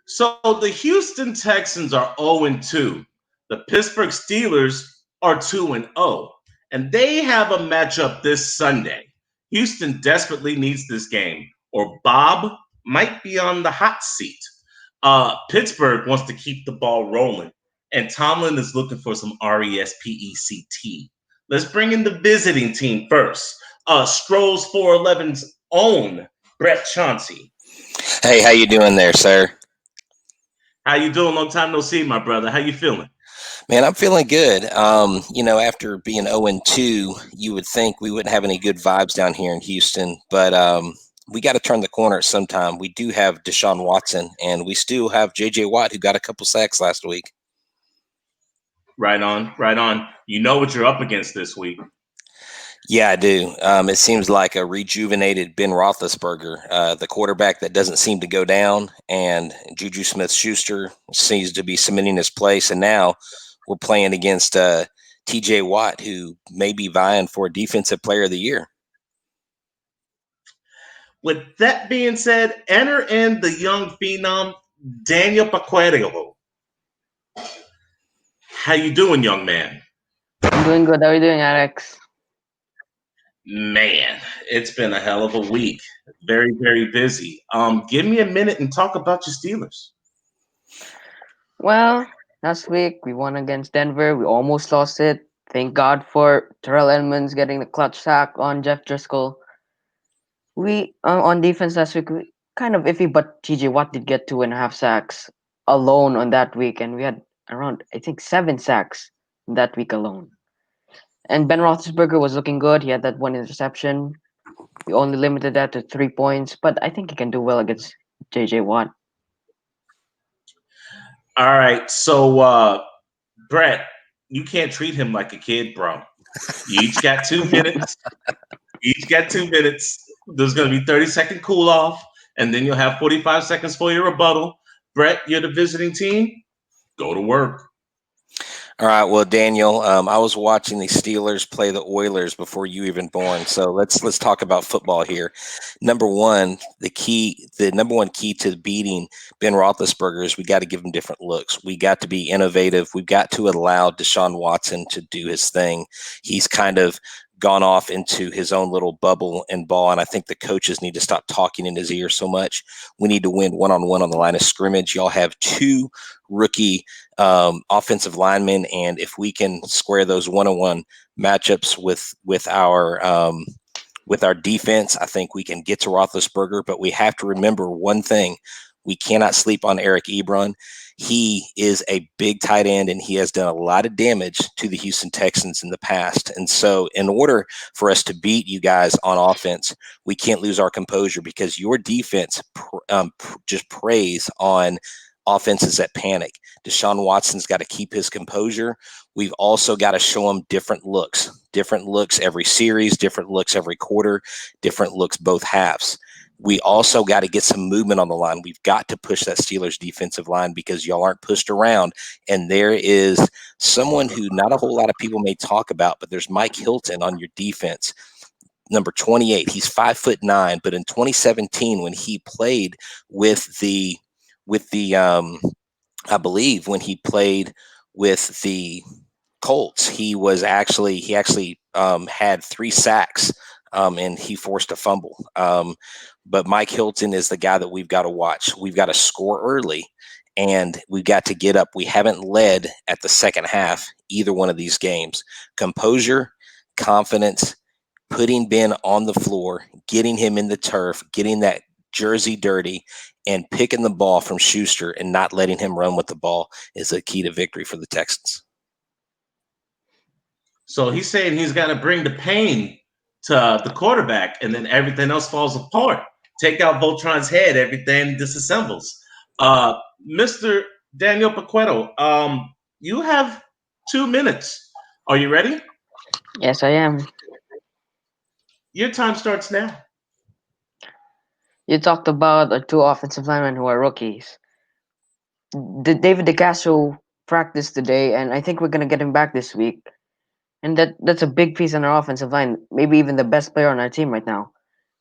So the Houston Texans are 0-2. The Pittsburgh Steelers are 2-0. And they have a matchup this Sunday. Houston desperately needs this game, or Bob might be on the hot seat. Pittsburgh wants to keep the ball rolling, and Tomlin is looking for some RESPECT. Let's bring in the visiting team first. Stroll's 411's own Brett Chauncey. Hey, how you doing there, sir? How you doing? Long time no see, my brother. How you feeling? Man, I'm feeling good. After being 0-2, you would think we wouldn't have any good vibes down here in Houston, but we got to turn the corner at some time. We do have Deshaun Watson, and we still have J.J. Watt, who got a couple sacks last week. Right on, right on. You know what you're up against this week. Yeah, I do. It seems like a rejuvenated Ben Roethlisberger, the quarterback that doesn't seem to go down, and Juju Smith-Schuster seems to be cementing his place. And now we're playing against T.J. Watt, who may be vying for Defensive Player of the Year. With that being said, enter in the young phenom, Daniel Paquero. How you doing, young man? I'm doing good. How are you doing, Alex? Man, it's been a hell of a week. Very, very busy. Give me a minute and talk about your Steelers. Well, last week we won against Denver. We almost lost it. Thank God for Terrell Edmonds getting the clutch sack on Jeff Driscoll. We on defense last week we kind of iffy, but TJ Watt did get 2.5 sacks alone on that week, and we had around I think 7 sacks that week alone. And Ben Roethlisberger was looking good. He had that one interception. We only limited that to 3 points, but I think he can do well against JJ Watt. All right, so Brett, you can't treat him like a kid, bro. You each got 2 minutes. Each got 2 minutes. There's going to be 30-second cool off, and then you'll have 45 seconds for your rebuttal. Brett, you're the visiting team. Go to work. All right, well, Daniel, I was watching the Steelers play the Oilers before you even born. So let's talk about football here. Number one, the number one key to beating Ben Roethlisberger is we got to give him different looks. We got to be innovative. We've got to allow Deshaun Watson to do his thing. He's kind of gone off into his own little bubble and ball, and I think the coaches need to stop talking in his ear so much. We need to win one-on-one on the line of scrimmage. Y'all have two rookie offensive linemen, and if we can square those one-on-one matchups with our defense, I think we can get to Roethlisberger. But we have to remember one thing: we cannot sleep on Eric Ebron. He is a big tight end, and he has done a lot of damage to the Houston Texans in the past. And so in order for us to beat you guys on offense, we can't lose our composure, because your defense just preys on offenses that panic. Deshaun Watson's got to keep his composure. We've also got to show him different looks every series, different looks every quarter, different looks both halves. We also got to get some movement on the line. We've got to push that Steelers defensive line, because y'all aren't pushed around. And there is someone who not a whole lot of people may talk about, but there's Mike Hilton on your defense. Number 28. He's 5'9", but in 2017, when he played with the I believe when he played with the Colts, he actually had 3 sacks, and he forced a fumble. But Mike Hilton is the guy that we've got to watch. We've got to score early, and we've got to get up. We haven't led at the second half either one of these games. Composure, confidence, putting Ben on the floor, getting him in the turf, getting that jersey dirty, and picking the ball from Schuster and not letting him run with the ball is a key to victory for the Texans. So he's saying he's got to bring the pain to the quarterback, and then everything else falls apart. Take out Voltron's head, everything disassembles. Mr. Daniel Paquero, you have 2 minutes. Are you ready? Yes, I am. Your time starts now. You talked about our two offensive linemen who are rookies. David DeCastro practiced today, and I think we're gonna get him back this week. And that's a big piece on our offensive line. Maybe even the best player on our team right now.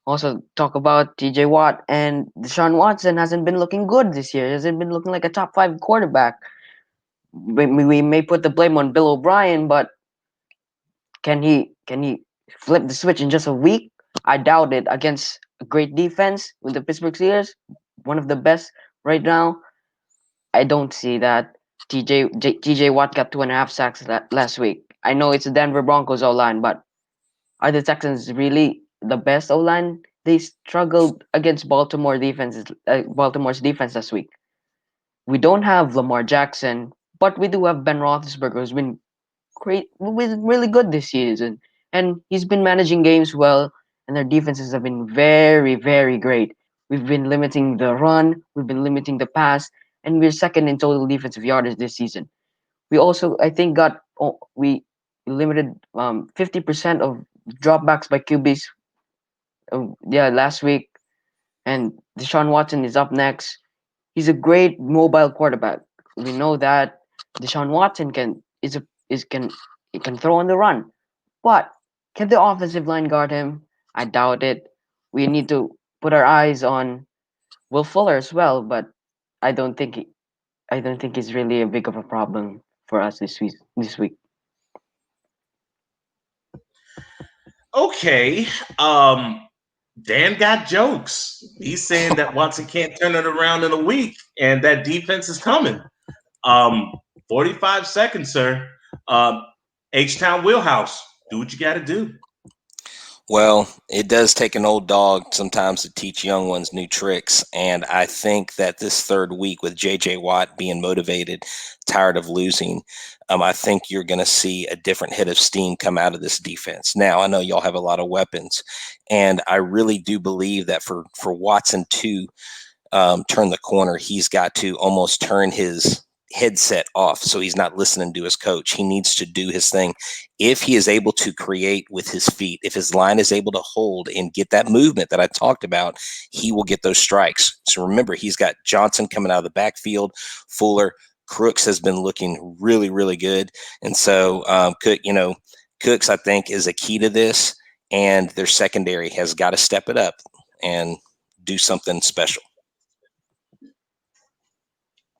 Also, talk about TJ Watt and Deshaun Watson hasn't been looking good this year. He hasn't been looking like a top five quarterback. We may put the blame on Bill O'Brien, but can he flip the switch in just a week? I doubt it. Against a great defense with the Pittsburgh Steelers, one of the best right now, I don't see that. TJ Watt got 2.5 sacks last week. I know it's the Denver Broncos O line, but are the Texans really the best O line? They struggled against Baltimore's defense last week. We don't have Lamar Jackson, but we do have Ben Roethlisberger, who's been really good this season, and he's been managing games well. And their defenses have been very, very great. We've been limiting the run, we've been limiting the pass, and we're second in total defensive yardage this season. We also, I think, we limited 50% of dropbacks by QBs. Yeah, last week, and Deshaun Watson is up next. He's a great mobile quarterback. We know that Deshaun Watson can throw on the run, but can the offensive line guard him? I doubt it. We need to put our eyes on Will Fuller as well, but I don't think I don't think he's really a big of a problem for us this week. Okay. Dan got jokes. He's saying that Watson can't turn it around in a week, and that defense is coming. 45 seconds, sir. H-Town Wheelhouse. Do what you got to do. Well, it does take an old dog sometimes to teach young ones new tricks. And I think that this third week with J.J. Watt being motivated, tired of losing, I think you're going to see a different hit of steam come out of this defense. Now, I know y'all have a lot of weapons, and I really do believe that for Watson to turn the corner, he's got to almost turn his headset off so he's not listening to his coach. He needs to do his thing. If he is able to create with his feet, if his line is able to hold and get that movement that I talked about, he will get those strikes. So remember, he's got Johnson coming out of the backfield, Fuller, Crooks has been looking really, really good. And so Cooks, I think, is a key to this, and their secondary has got to step it up and do something special.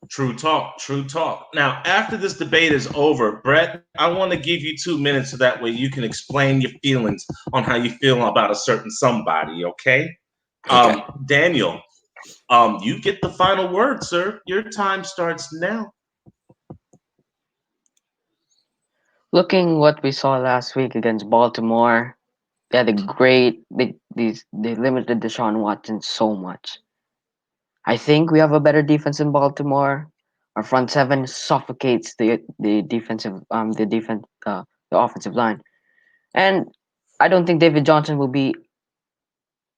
True talk. Now, after this debate is over, Brett, I want to give you 2 minutes so that way you can explain your feelings on how you feel about a certain somebody, okay? Daniel, you get the final word, sir. Your time starts now. Looking what we saw last week against Baltimore, they limited Deshaun Watson so much. I think we have a better defense in Baltimore. Our front seven suffocates the offensive line, and I don't think David Johnson will be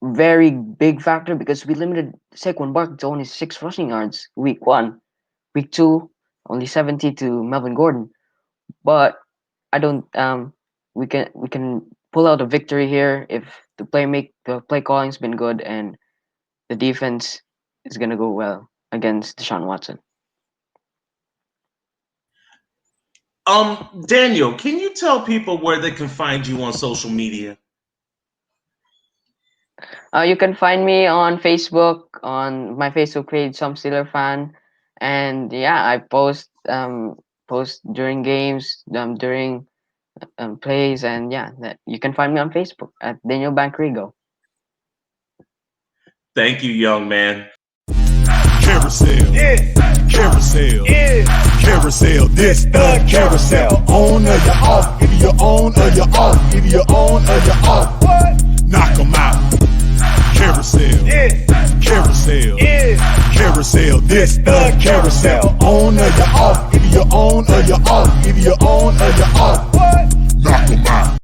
very big factor because we limited Saquon Barkley to only 6 rushing yards week 1. Week 2, only 70 to Melvin Gordon. But I don't. We can pull out a victory here if the play calling's been good and the defense is gonna go well against Deshaun Watson. Daniel, can you tell people where they can find you on social media? You can find me on Facebook, on my Facebook page, Some Steeler Fan, and yeah, I post during games, during plays, and yeah, that you can find me on Facebook at Daniel Bankrigo. Thank you, young man. Carousel, yeah. Carousel, yeah. Carousel, this the carousel. On or you off, if you're on or you're off, if you're on or you're off. What? Knock 'em out. Carousel, yeah. Carousel, yeah. Carousel, this the carousel. On or you're off, if you're on or you're off, if you're on or you're off.